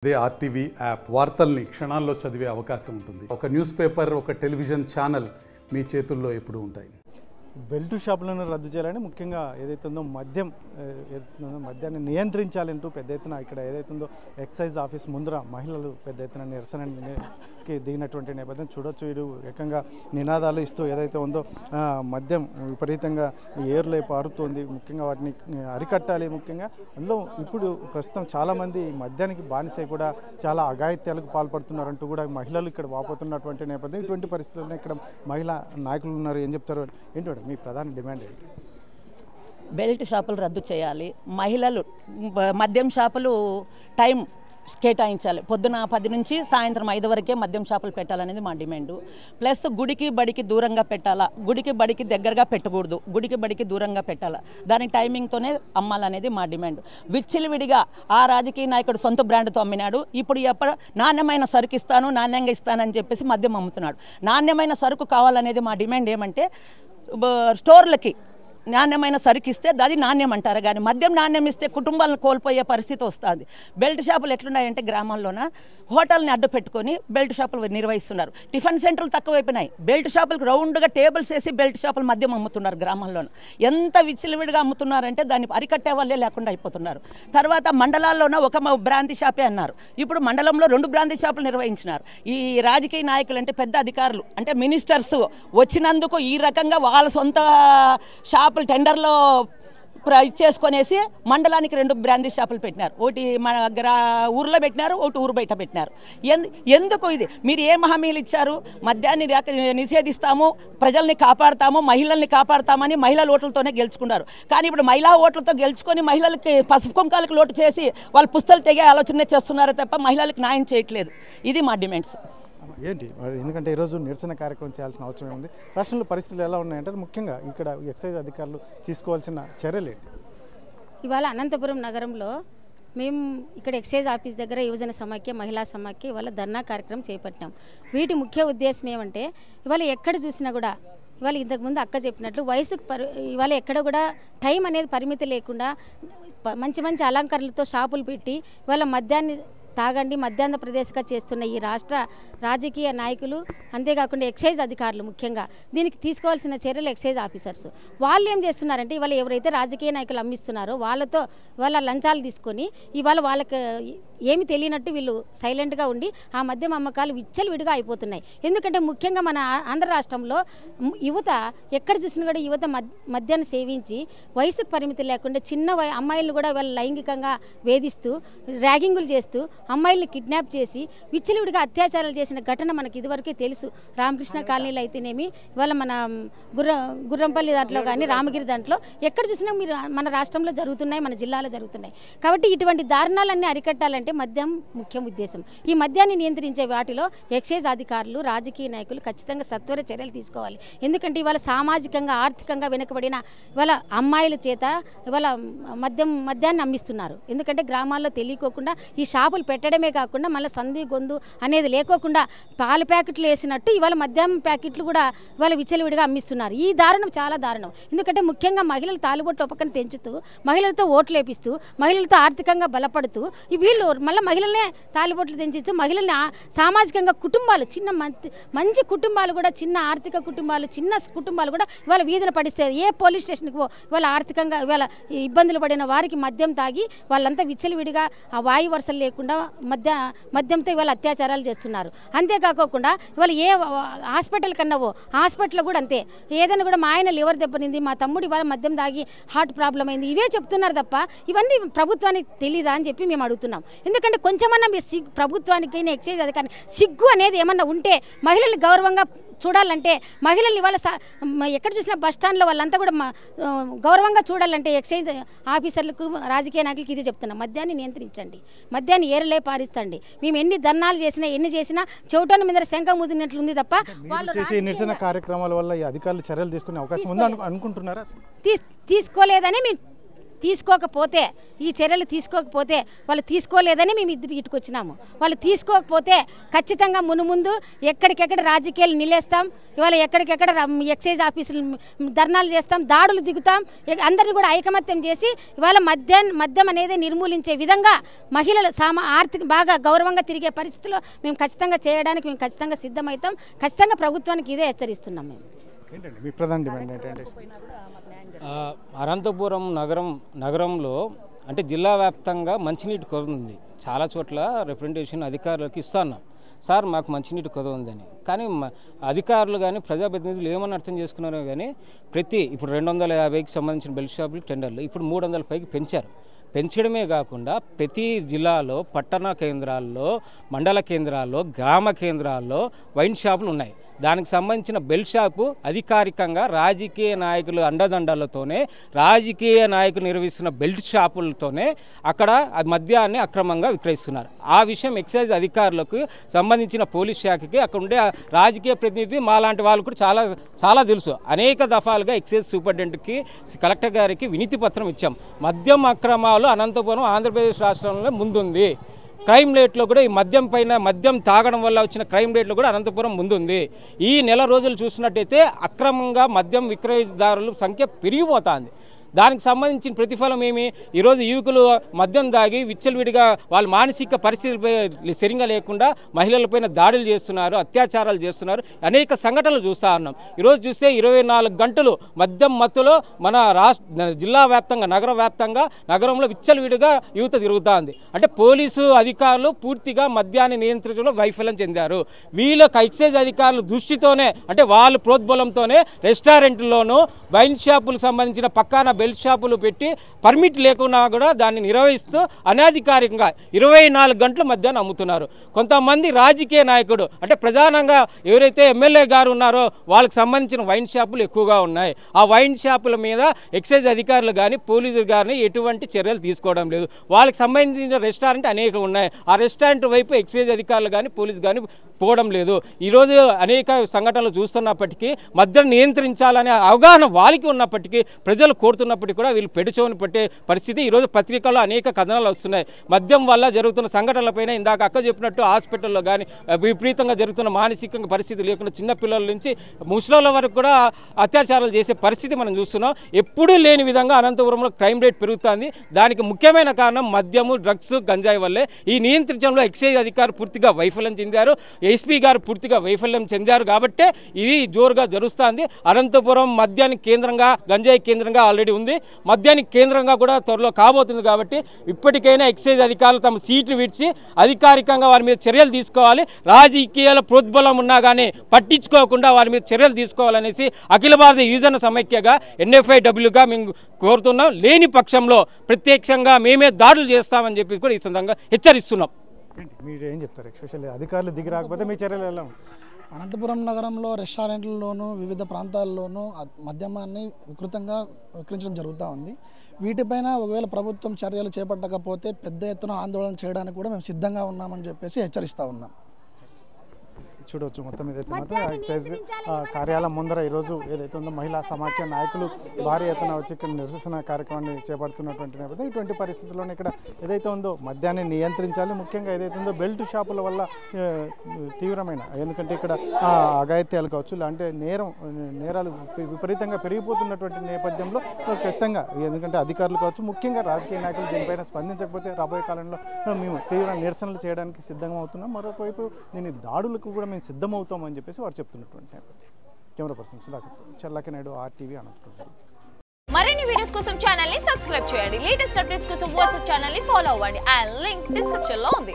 అదే RTV app వార్తల్ని క్షణాల్లో చదివే అవకాశం ఉంటుంది. ఒక న్యూస్ పేపర్, ఒక టెలివిజన్ ఛానల్ మీ చేతుల్లో ఎప్పుడూ ఉంటాయి. బెల్ట్ షాపులను రద్దు చేయాలని ముఖ్యంగా ఏదైతుందో మద్యాన్ని నియంత్రించాలంటూ పెద్ద ఎత్తున ఇక్కడ ఏదైతుందో ఎక్సైజ్ ఆఫీస్ ముందర మహిళలు పెద్ద ఎత్తున నిరసనకి దిగినటువంటి నేపథ్యం చూడొచ్చు. వీరు ఏకంగా నినాదాలు ఇస్తూ ఏదైతే ఉందో మద్యం విపరీతంగా ఏర్లై పారుతోంది, ముఖ్యంగా వాటిని అరికట్టాలి. ముఖ్యంగా అందులో ఇప్పుడు ప్రస్తుతం చాలామంది మద్యానికి బానిసై కూడా చాలా అఘాయిత్యాలకు పాల్పడుతున్నారంటూ కూడా మహిళలు ఇక్కడ వాపోతున్నటువంటి నేపథ్యం. ఇటువంటి పరిస్థితుల్లో ఇక్కడ మహిళా నాయకులు ఉన్నారు, ఏం చెప్తారు ఏంటంటే మీ ప్రధాన డిమాండ్ ఏంటి? బెల్ట్ షాపులు రద్దు చేయాలి. మహిళలు మద్యం షాపులు టైం కేటాయించాలి. పొద్దున 10 నుంచి సాయంత్రం 5 వరకే మద్యం షాపులు పెట్టాలనేది మా డిమాండు. ప్లస్ గుడికి బడికి దూరంగా పెట్టాలా, గుడికి బడికి దగ్గరగా పెట్టకూడదు, గుడికి బడికి దూరంగా పెట్టాలా, దాని టైమింగ్తోనే అమ్మాలనేది మా డిమాండ్. విచ్చలవిడిగా ఆ రాజకీయ నాయకుడు సొంత బ్రాండ్తో అమ్మినాడు. ఇప్పుడు నాణ్యమైన సరుకు ఇస్తాను, నాణ్యంగా ఇస్తానని చెప్పేసి మద్యం అమ్ముతున్నాడు. నాణ్యమైన సరుకు కావాలనేది మా డిమాండ్. ఏమంటే స్టోర్లకి నాణ్యమైన సరుకు ఇస్తే అది నాణ్యం అంటారు, కానీ మద్యం నాణ్యం ఇస్తే కుటుంబాలను కోల్పోయే పరిస్థితి వస్తుంది. బెల్ట్ షాపులు ఎట్లున్నాయంటే గ్రామాల్లోన హోటల్ని అడ్డు పెట్టుకొని బెల్ట్ షాపులు నిర్వహిస్తున్నారు. టిఫిన్ సెంటర్లు తక్కువైపోయినాయి. బెల్ట్ షాపులకు రౌండ్గా టేబుల్స్ వేసి బెల్ట్ షాపులు మద్యం అమ్ముతున్నారు గ్రామాల్లోన. ఎంత విచ్చలవిడిగా అమ్ముతున్నారంటే దాన్ని అరికట్టే వాళ్ళే లేకుండా అయిపోతున్నారు. తర్వాత మండలాల్లోన ఒక బ్రాంతి షాపే అన్నారు, ఇప్పుడు మండలంలో 2 బ్రాంతి షాపులు నిర్వహించినారు. ఈ రాజకీయ నాయకులు అంటే పెద్ద అధికారులు అంటే మినిస్టర్స్ వచ్చినందుకు ఈ రకంగా వాళ్ళ సొంత షాపులు టెండర్లో ఇచ్చేసుకొనేసి మండలానికి 2 బ్రాందీ షాపులు పెట్టినారు. ఒకటి మన ఊర్లో పెట్టినారు, ఒకటి ఊరు బయట పెట్టినారు. ఎందుకు ఇది? మీరు ఏం హామీలు ఇచ్చారు? మద్యాన్ని నిషేధిస్తాము, ప్రజల్ని కాపాడుతాము, మహిళల్ని కాపాడుతామని మహిళల ఓట్లతోనే గెలుచుకున్నారు. కానీ ఇప్పుడు మహిళా ఓట్లతో గెలుచుకొని మహిళలకి పసుపు కుంకాలకు లోటు చేసి వాళ్ళు పుస్తలు తెగే ఆలోచన చేస్తున్నారే తప్ప మహిళలకు న్యాయం చేయట్లేదు. ఇది మా డిమాండ్స్. ఏంటి ఎందుకంటే ఈరోజు నిరసన కార్యక్రమం చేయాల్సిన అవసరం ఏముంది? రాష్ట్రంలో పరిస్థితులు ఎలా ఉన్నాయంటే ముఖ్యంగా ఇక్కడ ఎక్సైజ్ అధికారులు తీసుకోవాల్సిన చర్యలు ఏంటి? ఇవాళ అనంతపురం నగరంలో మేము ఇక్కడ ఎక్సైజ్ ఆఫీస్ దగ్గర యువజన సమాఖ్య, మహిళా సమాఖ్య ఇవాళ ధర్నా కార్యక్రమం చేపట్టినాం. వీటి ముఖ్య ఉద్దేశం ఏమంటే ఇవాళ ఎక్కడ చూసినా కూడా ఇవాళ ఇంతకుముందు అక్క చెప్పినట్లు వయసుకు ఇవాళ ఎక్కడ కూడా టైం అనేది పరిమితి లేకుండా మంచి మంచి అలంకరణలతో షాపులు పెట్టి ఇవాళ మద్యాన్ని తాగండి మధ్యాహ్న ప్రదేశంగా చేస్తున్న ఈ రాష్ట్ర రాజకీయ నాయకులు, అంతేకాకుండా ఎక్సైజ్ అధికారులు ముఖ్యంగా దీనికి తీసుకోవాల్సిన చర్యలు ఎక్సైజ్ ఆఫీసర్స్ వాళ్ళు ఏం చేస్తున్నారంటే ఇవాళ ఎవరైతే రాజకీయ నాయకులు అమ్మిస్తున్నారో వాళ్ళతో వాళ్ళ లంచాలు తీసుకొని ఇవాళ వాళ్ళకి ఏమి తెలియనట్టు వీళ్ళు సైలెంట్గా ఉండి ఆ మద్యం అమ్మకాలు విచ్చలవిడిగా అయిపోతున్నాయి. ఎందుకంటే ముఖ్యంగా మన ఆంధ్ర రాష్ట్రంలో యువత ఎక్కడ చూసినా కూడా యువత మద్యాన్ని సేవించి వయసుకు పరిమితి లేకుండా చిన్న అమ్మాయిలను కూడా వాళ్ళు లైంగికంగా వేధిస్తూ ర్యాగింగులు చేస్తూ అమ్మాయిల్ని కిడ్నాప్ చేసి విచ్చలవిడిగా అత్యాచారాలు చేసిన ఘటన మనకి ఇదివరకే తెలుసు. రామకృష్ణ కాలనీలో అయితేనేమి ఇవాళ మన గుర్రంపల్లి దాంట్లో కానీ రామగిరి దాంట్లో ఎక్కడ చూసినా మీరు మన రాష్ట్రంలో జరుగుతున్నాయి, మన జిల్లాలో జరుగుతున్నాయి. కాబట్టి ఇటువంటి దారుణాలన్నీ అరికట్టాలంటే మద్యం ముఖ్య ఉద్దేశం. ఈ మద్యాన్ని నియంత్రించే వాటిలో ఎక్సైజ్ అధికారులు, రాజకీయ నాయకులు ఖచ్చితంగా సత్వర చర్యలు తీసుకోవాలి. ఎందుకంటే ఇవాళ సామాజికంగా ఆర్థికంగా వెనుకబడిన ఇవాళ అమ్మాయిల చేత ఇవాళ మద్యాన్ని అమ్మిస్తున్నారు. ఎందుకంటే గ్రామాల్లో తెలియకోకుండా ఈ షాపులు పెట్టడమే కాకుండా మళ్ళీ సంధి గొంతు అనేది లేకోకుండా పాల ప్యాకెట్లు వేసినట్టు ఇవాళ మద్యం ప్యాకెట్లు కూడా ఇవాళ విచ్చలవిడిగా అమ్మిస్తున్నారు. ఈ దారుణం చాలా దారుణం. ఎందుకంటే ముఖ్యంగా మహిళలు తాలుబొట్టు ఒప్పకని తెంచుతూ మహిళలతో ఓట్లు వేపిస్తూ మహిళలతో ఆర్థికంగా బలపడుతూ వీళ్ళు మళ్ళీ మహిళలనే తాలుబొట్లు తెంచిస్తూ మహిళల్ని సామాజికంగా కుటుంబాలు చిన్న మంచి కుటుంబాలు కూడా చిన్న ఆర్థిక కుటుంబాలు చిన్న కుటుంబాలు కూడా ఇవాళ వీధిన పడిస్తే ఏ పోలీస్ స్టేషన్కి ఇవాళ ఆర్థికంగా ఇవాళ ఇబ్బందులు పడిన వారికి మద్యం తాగి వాళ్ళంతా విచ్చలవిడిగా ఆ వాయు వరుసలు లేకుండా మద్యంతో ఇవాళ అత్యాచారాలు చేస్తున్నారు. అంతేకాకుండా ఇవాళ ఏ హాస్పిటల్ కన్నావో హాస్పిటల్ కూడా అంతే. ఏదైనా కూడా మా ఆయన లివర్ దెబ్బనింది, మా తమ్ముడు ఇవాళ మద్యం తాగి హార్ట్ ప్రాబ్లం అయింది, ఇవే చెప్తున్నారు తప్ప ఇవన్నీ ప్రభుత్వానికి తెలీదా అని చెప్పి మేము అడుగుతున్నాం. ఎందుకంటే కొంచెమన్నా మీరు ప్రభుత్వానికైనా ఎక్సైజ్ అధికారి సిగ్గు అనేది ఏమన్నా ఉంటే మహిళల్ని గౌరవంగా చూడాలంటే మహిళల్ని ఇవాళ ఎక్కడ చూసినా బస్ స్టాండ్లో వాళ్ళంతా కూడా గౌరవంగా చూడాలంటే ఎక్సైజ్ ఆఫీసర్లకు, రాజకీయ నాయకులకి ఇది చెప్తున్నాం. మద్యాన్ని నియంత్రించండి, మద్యాన్ని ఏరులే పారిస్తండి. మేము ఎన్ని ధర్నాలు చేసినా ఎన్ని చేసినా చెవిటోని మీద శంఖం ముదినట్లుంది తప్ప వాళ్ళు చేసే నిరసన కార్యక్రమాల వల్ల ఈ అధికారులు చర్యలు తీసుకునే అవకాశం ఉందా అనుకుంటున్నారా? తీసుకోలేదని మేము తీసుకోకపోతే ఈ చర్యలు తీసుకోకపోతే వాళ్ళు తీసుకోలేదని మేము ఇటుకు వచ్చినాము. వాళ్ళు తీసుకోకపోతే ఖచ్చితంగా ముందు ఎక్కడికెక్కడ రాజకీయాలు నిలేస్తాం. ఇవాళ ఎక్కడికెక్కడ ఎక్సైజ్ ఆఫీసులు ధర్నాలు చేస్తాం, దాడులు దిగుతాం. అందరినీ కూడా ఐకమత్యం చేసి ఇవాళ మద్యం అనేది నిర్మూలించే విధంగా మహిళలు ఆర్థిక బాగా గౌరవంగా తిరిగే పరిస్థితిలో మేము ఖచ్చితంగా చేయడానికి మేము ఖచ్చితంగా సిద్ధమవుతాం. ఖచ్చితంగా ప్రభుత్వానికి ఇదే హెచ్చరిస్తున్నాం. మేము ఏంటండి మీ ప్రధాన డిమాండ్ ఏంటంటే అనంతపురం నగరంలో అంటే జిల్లా వ్యాప్తంగా మంచినీటి కొరత ఉంది. చాలా చోట్ల రిప్రజెంటేషన్ అధికారులకు ఇస్తున్నాం, సార్ మాకు మంచినీటి కొరత ఉందని. కానీ అధికారులు కానీ ప్రజాప్రతినిధులు ఏమని అర్థం చేసుకున్నారో కానీ ఇప్పుడు 250కి సంబంధించిన బెల్ట్ షాపులు టెండర్లు ఇప్పుడు 300 పైకి పెంచారు. పెంచడమే కాకుండా ప్రతి జిల్లాలో పట్టణ కేంద్రాల్లో, మండల కేంద్రాల్లో, గ్రామ కేంద్రాల్లో వైన్ షాపులు ఉన్నాయి. దానికి సంబంధించిన బెల్ట్ షాపు అధికారికంగా రాజకీయ నాయకులు అండదండలతోనే, రాజకీయ నాయకులు నిర్వహిస్తున్న బెల్ట్ షాపులతోనే అక్కడ మద్యాన్ని అక్రమంగా విక్రయిస్తున్నారు. ఆ విషయం ఎక్సైజ్ అధికారులకు సంబంధించిన పోలీస్ శాఖకి అక్కడ ఉండే రాజకీయ ప్రతినిధి మాలాంటి వాళ్ళు కూడా చాలా తెలుసు. అనేక దఫాలుగా ఎక్సైజ్ సూపరింటెండెంట్కి, కలెక్టర్ గారికి వినతి పత్రం ఇచ్చాం. మద్యం అక్రమాలు అనంతపురం ఆంధ్రప్రదేశ్ రాష్ట్రంలో ముందుంది. క్రైమ్ రేట్లో కూడా ఈ మద్యం తాగడం వల్ల వచ్చిన క్రైమ్ రేట్లో కూడా అనంతపురం ముందుంది. ఈ నెల రోజులు చూసినట్టయితే అక్రమంగా మద్యం విక్రయదారుల సంఖ్య పెరిగిపోతుంది. దానికి సంబంధించిన ప్రతిఫలం ఏమి? ఈరోజు యువకులు మద్యం దాగి విచ్చలవిడిగా వాళ్ళ మానసిక పరిస్థితులపై సరిగా లేకుండా మహిళలపైన దాడులు చేస్తున్నారు, అత్యాచారాలు చేస్తున్నారు. అనేక సంఘటనలు చూస్తూ ఉన్నాం. ఈరోజు చూస్తే 24 గంటలు మద్యం మత్తులో మన జిల్లా వ్యాప్తంగా, నగర వ్యాప్తంగా నగరంలో విచ్చలవిడిగా యువత తిరుగుతోంది. అంటే పోలీసు అధికారులు పూర్తిగా మద్యాన్ని నియంత్రించడంలో వైఫల్యం చెందారు. వీళ్ళకి ఎక్సైజ్ అధికారుల దృష్టితోనే, అంటే వాళ్ళ ప్రోద్బలంతోనే రెస్టారెంట్లోనూ వైన్ షాపులకు సంబంధించిన పక్కన బెల్ట్ షాపులు పెట్టి పర్మిట్ లేకున్నా కూడా దాన్ని నిర్వహిస్తూ అనాధికారికంగా 24 గంటల మధ్యాహ్నం అమ్ముతున్నారు. కొంతమంది రాజకీయ నాయకుడు, అంటే ప్రధానంగా ఎవరైతే ఎమ్మెల్యే గారు ఉన్నారో వాళ్ళకి సంబంధించిన వైన్ షాపులు ఎక్కువగా ఉన్నాయి. ఆ వైన్ షాపుల మీద ఎక్సైజ్ అధికారులు కానీ పోలీసులు కానీ ఎటువంటి చర్యలు తీసుకోవడం లేదు. వాళ్ళకి సంబంధించిన రెస్టారెంట్ అనేక ఉన్నాయి. ఆ రెస్టారెంట్ వైపు ఎక్సైజ్ అధికారులు కానీ పోలీసు కానీ పోవడం లేదు. ఈరోజు అనేక సంఘటనలు చూస్తున్నప్పటికీ మద్యం నియంత్రించాలనే అవగాహన వాళ్ళకి ఉన్నప్పటికీ, ప్రజలు కోరుతున్నప్పటికీ కూడా వీళ్ళు పెడుచోని పట్టే పరిస్థితి. ఈరోజు పత్రికల్లో అనేక కథనాలు వస్తున్నాయి. మద్యం వల్ల జరుగుతున్న సంఘటనలపైన ఇందాక అక్క చెప్పినట్టు హాస్పిటల్లో కానీ విపరీతంగా జరుగుతున్న మానసిక పరిస్థితి లేకుండా చిన్నపిల్లల నుంచి ముసలోళ్ళ వరకు కూడా అత్యాచారాలు చేసే పరిస్థితి మనం చూస్తున్నాం. ఎప్పుడూ లేని విధంగా అనంతపురంలో క్రైమ్ రేట్ పెరుగుతుంది. దానికి ముఖ్యమైన కారణం మద్యము, డ్రగ్స్, గంజాయి వల్లే. ఈ నియంత్రించడంలో ఎక్సైజ్ అధికారులు పూర్తిగా వైఫల్యం చెందారు. ఎస్పీ గారు పూర్తిగా వైఫల్యం చెందారు. కాబట్టే ఇది జోరుగా జరుగుతుంది. అనంతపురం మద్యానికి కేంద్రంగా, గంజాయి కేంద్రంగా ఆల్రెడీ ఉంది. మద్యానికి కేంద్రంగా కూడా త్వరలో కాబోతుంది. కాబట్టి ఇప్పటికైనా ఎక్సైజ్ అధికారులు తమ సీట్లు విడిచి అధికారికంగా వారి మీద చర్యలు తీసుకోవాలి. రాజకీయాల ప్రోద్బలం ఉన్నా కానీ పట్టించుకోకుండా వారి మీద చర్యలు తీసుకోవాలనేసి అఖిల భారత యువజన సమైక్యగా, NFIWగా మేము కోరుతున్నాం. లేని పక్షంలో ప్రత్యక్షంగా మేమే దాడులు చేస్తామని చెప్పి కూడా ఈ సందర్భంగా హెచ్చరిస్తున్నాం. మీరు ఏం చెప్తారు? ఎస్పెషల్లీ అధికారులు దిగి రాకపోతే మీ చర్యలు ఎలా ఉంటాయి? అనంతపురం నగరంలో రెస్టారెంట్లలోనూ వివిధ ప్రాంతాల్లోనూ మద్యమాన్ని వికృతంగా విక్రయించడం జరుగుతూ ఉంది. వీటిపైన ఒకవేళ ప్రభుత్వం చర్యలు చేపట్టకపోతే పెద్ద ఎత్తున ఆందోళన చేయడానికి కూడా మేము సిద్ధంగా ఉన్నామని చెప్పేసి హెచ్చరిస్తూ ఉన్నాం. చూడవచ్చు మొత్తం ఏదైతే మాత్రం ఎక్సైజ్ కార్యాలయం ముందర ఈరోజు ఏదైతే ఉందో మహిళా సమాఖ్య నాయకులు భారీ ఎత్తున వచ్చి ఇక్కడ నిరసన కార్యక్రమాన్ని చేపడుతున్నటువంటి నేపథ్యం. ఇటువంటి పరిస్థితుల్లోనే ఇక్కడ ఏదైతే ఉందో మద్యాన్ని నియంత్రించాలి. ముఖ్యంగా ఏదైతే ఉందో బెల్ట్ షాపుల వల్ల తీవ్రమైన, ఎందుకంటే ఇక్కడ అఘాయిత్యాలు కావచ్చు, అంటే నేరాలు విపరీతంగా పెరిగిపోతున్నటువంటి నేపథ్యంలో ఖచ్చితంగా, ఎందుకంటే అధికారులు కావచ్చు, ముఖ్యంగా రాజకీయ నాయకులు దీనిపైన స్పందించకపోతే రాబోయే కాలంలో మేము తీవ్ర నిరసనలు చేయడానికి సిద్ధంగా అవుతున్నాం. మరొకవైపు దీని దాడులకు కూడా మేము సిద్ధమవుతామని చెప్పేసి వారు చెప్తున్నటువంటి నేపథ్యం. Camera person Sudhakar, Challaki Naidu, RTV Anantapur. మరిన్ని వీడియోస్ కోసం ఛానల్ ని సబ్స్క్రైబ్ చేయండి. లేటెస్ట్ అప్డేట్స్ కోసం వాట్సాప్ ఛానల్ ని ఫాలో అవ్వండి. అండ్ లింక్ డిస్క్రిప్షన్ లో ఉంది.